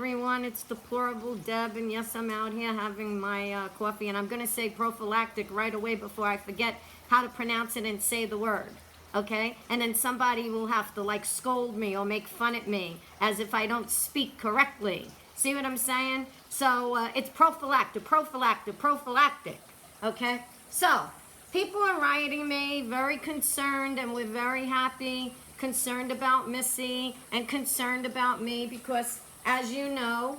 everyone. It's Deplorable Deb, and yes, I'm out here having my coffee, and I'm going to say prophylactic right away before I forget how to pronounce it and say the word, okay? And then somebody will have to, like, scold me or make fun at me as if I don't speak correctly. See what I'm saying? So it's prophylactic, okay? So people are writing me, very concerned, and we're very happy, concerned about Missy and concerned about me because, as you know,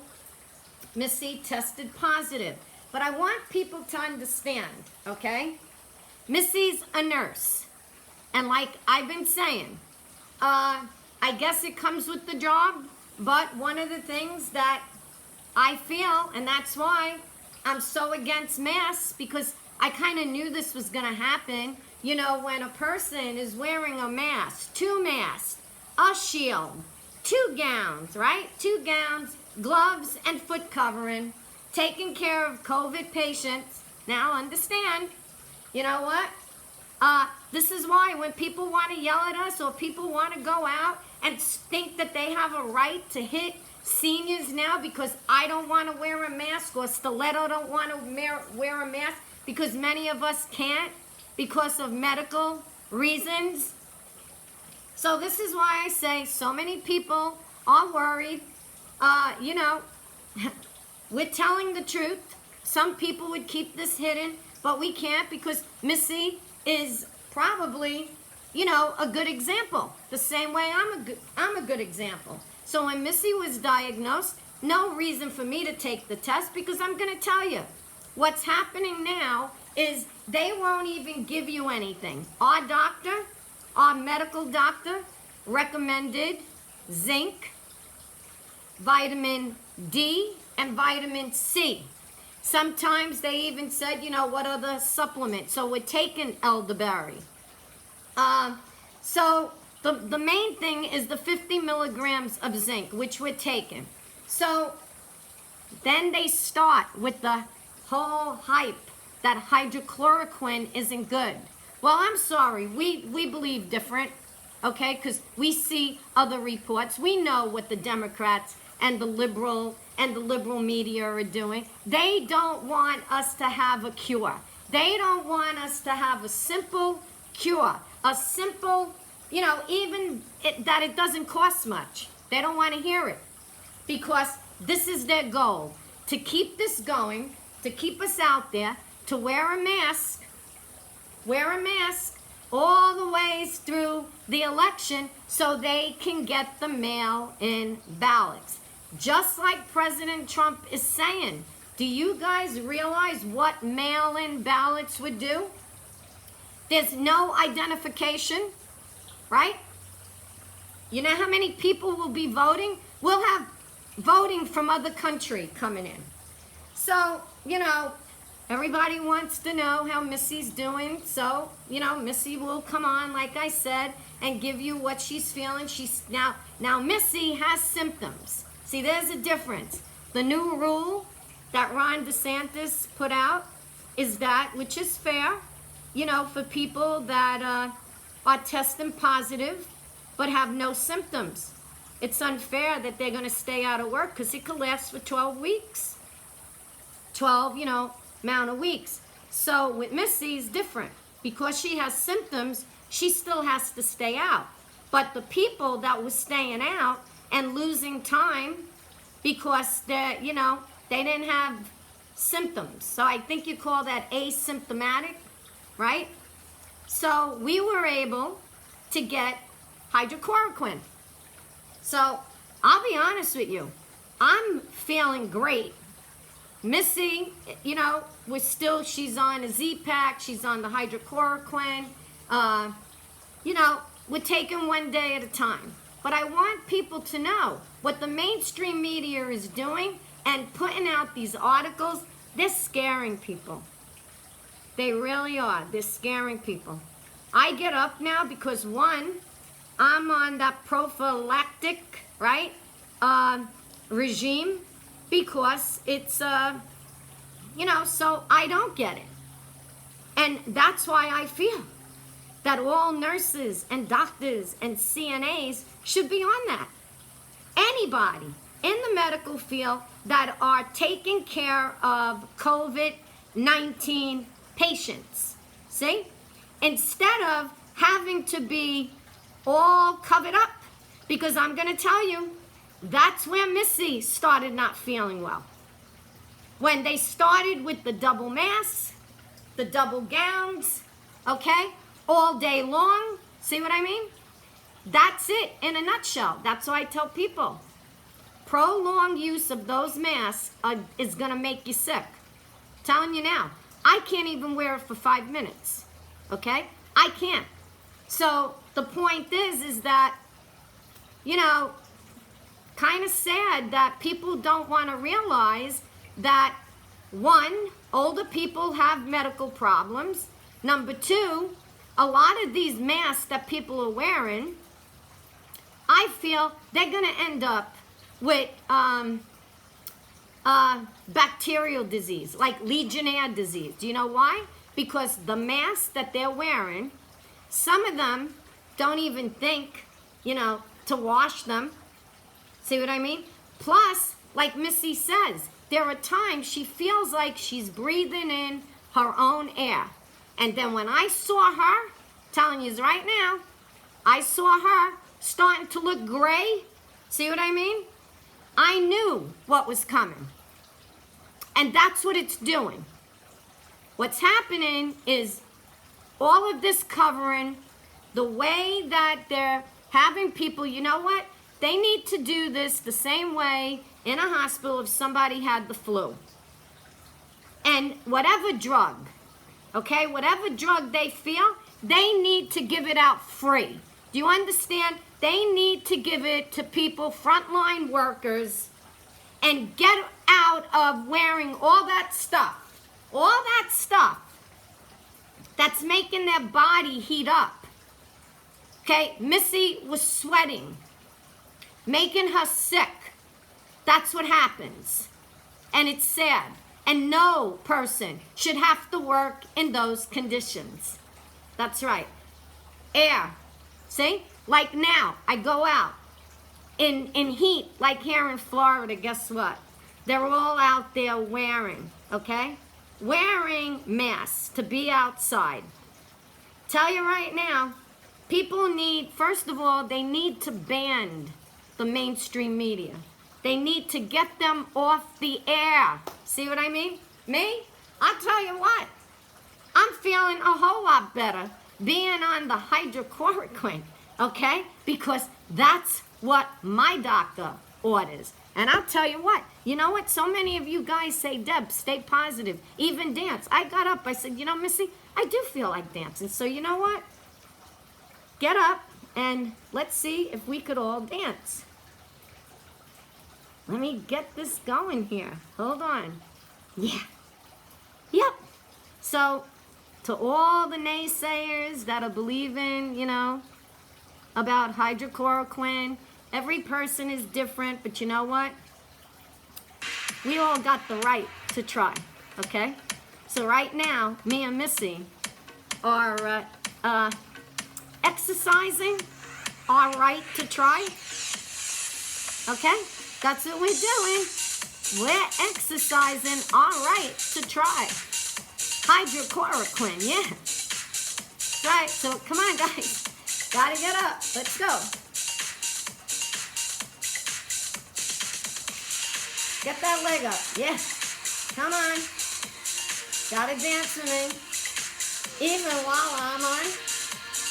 Missy tested positive. But I want people to understand, okay? Missy's a nurse. And like I've been saying, I guess it comes with the job, but one of the things that I feel, and that's why I'm so against masks, because I kind of knew this was going to happen. You know, when a person is wearing a mask, 2 masks, a shield, 2 gowns, right? 2 gowns, gloves, and foot covering, taking care of COVID patients. Now, understand, you know what? This is why when people want to yell at us or people want to go out and think that they have a right to hit seniors now because I don't want to wear a mask or Stiletto don't want to wear a mask because many of us can't because of medical reasons. So this is why I say so many people are worried. You know, we're telling the truth. Some people would keep this hidden, but we can't because Missy is probably, you know, a good example. The same way I'm a good example. So when Missy was diagnosed, no reason for me to take the test because I'm going to tell you, what's happening now is they won't even give you anything. Our doctor, our medical doctor, recommended zinc, vitamin D, and vitamin C. Sometimes they even said, you know, what are the supplements? So we're taking elderberry. So the main thing is the 50 milligrams of zinc, which we're taking. So then they start with the whole hype that hydrochloroquine isn't good. Well, I'm sorry, we believe different, okay? Because we see other reports. We know what the Democrats and the liberal media are doing. They don't want us to have a cure. They don't want us to have a simple cure, a simple, you know, that it doesn't cost much. They don't want to hear it because this is their goal, to keep this going, to keep us out there, to wear a mask all the ways through the election so they can get the mail-in ballots. Just like President Trump is saying, do you guys realize what mail-in ballots would do? There's no identification, right? You know how many people will be voting? We'll have voting from other country coming in. So, you know, everybody wants to know how Missy's doing. So, you know, Missy will come on, like I said, and give you what she's feeling. Now Missy has symptoms. See, there's a difference. The new rule that Ron DeSantis put out is that, which is fair, you know, for people that are testing positive but have no symptoms. It's unfair that they're going to stay out of work because it could last for 12 weeks. 12, you know, amount of weeks. So with Missy, it's different. Because she has symptoms, she still has to stay out. But the people that were staying out and losing time because they didn't have symptoms. So I think you call that asymptomatic, right? So we were able to get hydrochloroquine. So I'll be honest with you, I'm feeling great. Missy, you know, she's on a Z-Pack, she's on the hydrochloroquine. You know, we're taking one day at a time. But I want people to know what the mainstream media is doing and putting out these articles, they're scaring people. They really are. They're scaring people. I get up now because, one, I'm on that prophylactic, right, regime because it's, you know, so I don't get it. And that's why I feel that all nurses and doctors and CNAs should be on that. Anybody. in the medical field that are taking care of COVID-19 patients. See? Instead of having to be all covered up. Because I'm going to tell you, that's where Missy started not feeling well. When they started with the double masks, the double gowns, okay, all day long. See what I mean? That's it in a nutshell. That's why I tell people, prolonged use of those masks is going to make you sick. I'm telling you now, I can't even wear it for 5 minutes, okay? I can't. So the point is that, you know, kind of sad that people don't want to realize that, one, older people have medical problems. Number two, a lot of these masks that people are wearing, I feel they're going to end up with bacterial disease, like Legionnaire disease. Do you know why? Because the masks that they're wearing, some of them don't even think, you know, to wash them. See what I mean? Plus, like Missy says, there are times she feels like she's breathing in her own air. And then when I saw her, telling you right now, I saw her starting to look gray. See what I mean? I knew what was coming. And that's what it's doing. What's happening is all of this covering, the way that they're having people, you know what? They need to do this the same way in a hospital if somebody had the flu. And whatever drug, okay, whatever drug they feel, they need to give it out free. Do you understand? They need to give it to people, frontline workers, and get out of wearing all that stuff that's making their body heat up. Okay, Missy was sweating, making her sick. That's what happens. And it's sad. And no person should have to work in those conditions. That's right. Air. See? Like now, I go out in heat, like here in Florida, guess what? They're all out there wearing, okay? Wearing masks to be outside. Tell you right now, people need, first of all, they need to ban the mainstream media. They need to get them off the air. See what I mean? Me? I'll tell you what. I'm feeling a whole lot better being on the hydrochloroquine, okay? Because that's what my doctor orders. And I'll tell you what. You know what? So many of you guys say, Deb, stay positive. Even dance. I got up. I said, you know, Missy, I do feel like dancing. So you know what? Get up and let's see if we could all dance. Let me get this going here. Hold on. Yeah. Yep. So, to all the naysayers that are believing, you know, about hydrochloroquine, every person is different, but you know what? We all got the right to try, okay? So right now, me and Missy are exercising our right to try, okay? That's what we're doing. We're exercising our right to try. Hydrochloroquine, yeah. Right, so come on, guys. Gotta get up. Let's go. Get that leg up. Yeah. Come on. Gotta dance with me. Even while I'm on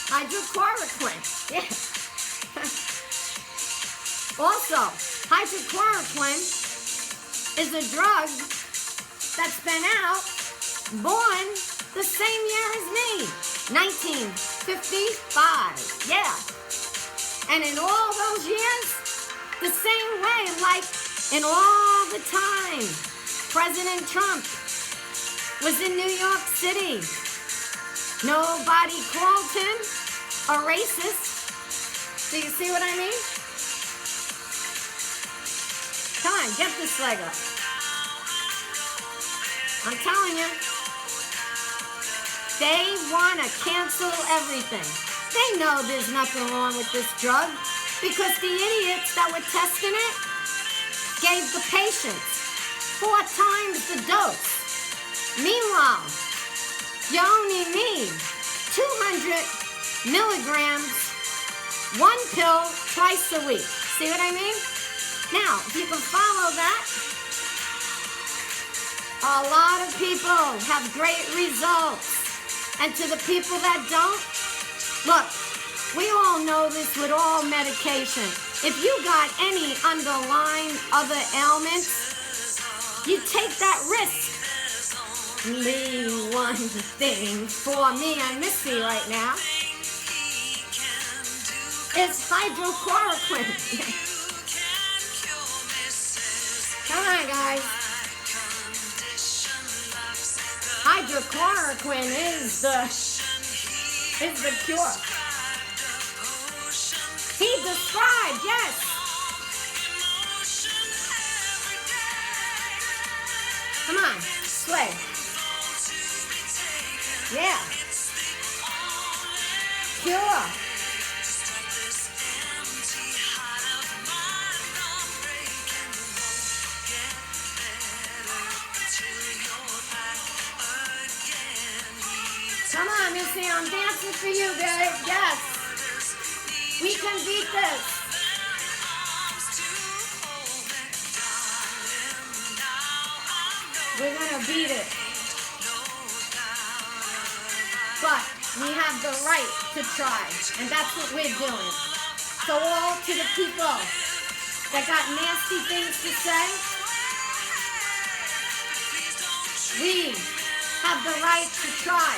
hydrochloroquine. Yeah. Also, hydrochloroquine is a drug that's been out, born the same year as me, 1955, yeah. And in all those years, the same way, like in all the time, President Trump was in New York City. Nobody called him a racist. Do you see what I mean? Come on, get this leg up. I'm telling you. They want to cancel everything. They know there's nothing wrong with this drug because the idiots that were testing it, gave the patients 4 times the dose. Meanwhile, you only need 200 milligrams, 1 pill twice a week. See what I mean? Now, if you can follow that, a lot of people have great results. And to the people that don't, look, we all know this with all medication. If you got any underlying other ailments, you take that risk. Leave one thing for me and Missy right now. It's hydrochloroquine. Come on, guys. Hydrochloroquine is the cure. He described, yes. Come on, play. Yeah. Cure. Come on, Missy, I'm dancing for you, babe. Yes. We can beat this. We're going to beat it. But we have the right to try, and that's what we're doing. So all to the people that got nasty things to say, we have the right to try.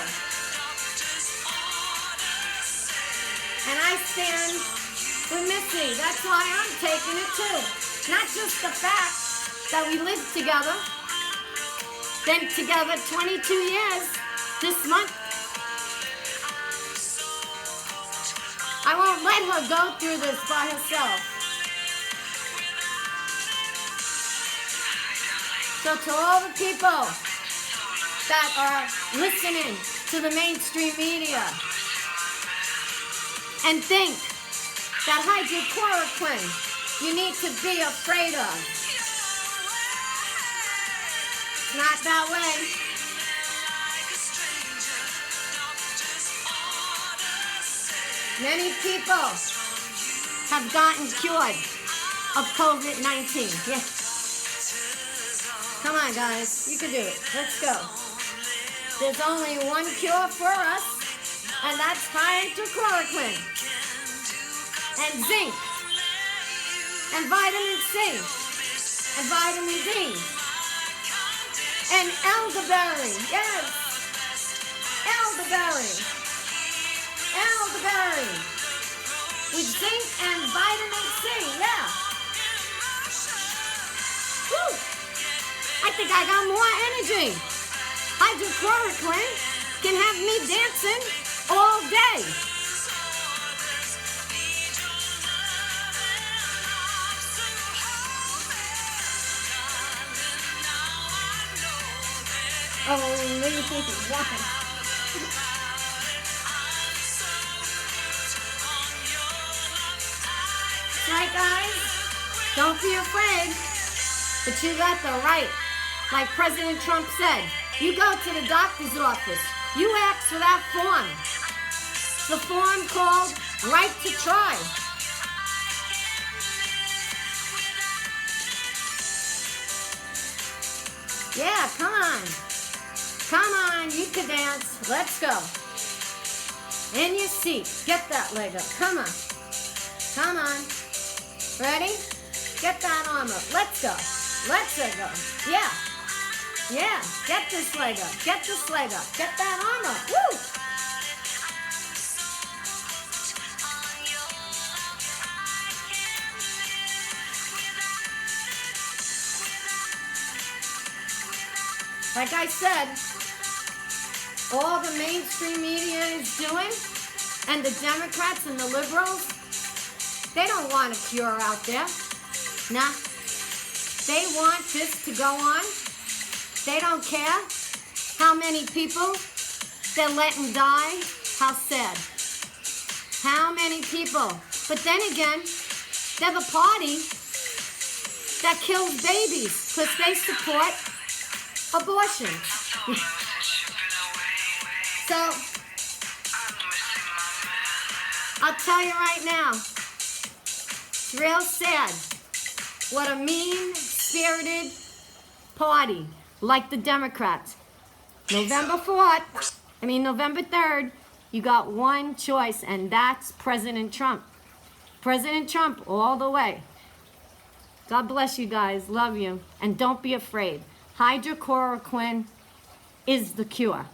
And I stand with Missy. That's why I'm taking it too. Not just the fact that we lived together, been together 22 years this month. I won't let her go through this by herself. So to all the people that are listening to the mainstream media and think that hydrochloroquine you need to be afraid of. It's not that way. Many people have gotten cured of COVID-19. Yeah. Come on, guys. You can do it. Let's go. There's only one cure for us, and that's hydrochloroquine, and zinc, and vitamin C, and vitamin D, and elderberry. Yes, elderberry. Elderberry with zinc and vitamin C. Yeah. Woo! I think I got more energy. Hydrochloroquine can have me dancing all day. Only one. Right, guys? Don't be afraid. But you got the right. Like President Trump said, you go to the doctor's office. You ask for that form. The form called Right to Try. Yeah, come on. Come on, you can dance. Let's go. In your seat. Get that leg up. Come on. Come on. Ready? Get that arm up. Let's go. Let's go. Yeah. Yeah. Get this leg up. Get this leg up. Get that arm up. Woo! Like I said, all the mainstream media is doing, and the Democrats and the liberals, they don't want a cure out there. Nah. They want this to go on. They don't care how many people they're letting die. How sad. How many people. But then again, they're the party that kills babies because they support abortion. So, I'll tell you right now, it's real sad what a mean-spirited party like the Democrats. November 3rd, you got one choice, and that's President Trump. President Trump all the way. God bless you guys. Love you. And don't be afraid. Hydrochloroquine is the cure.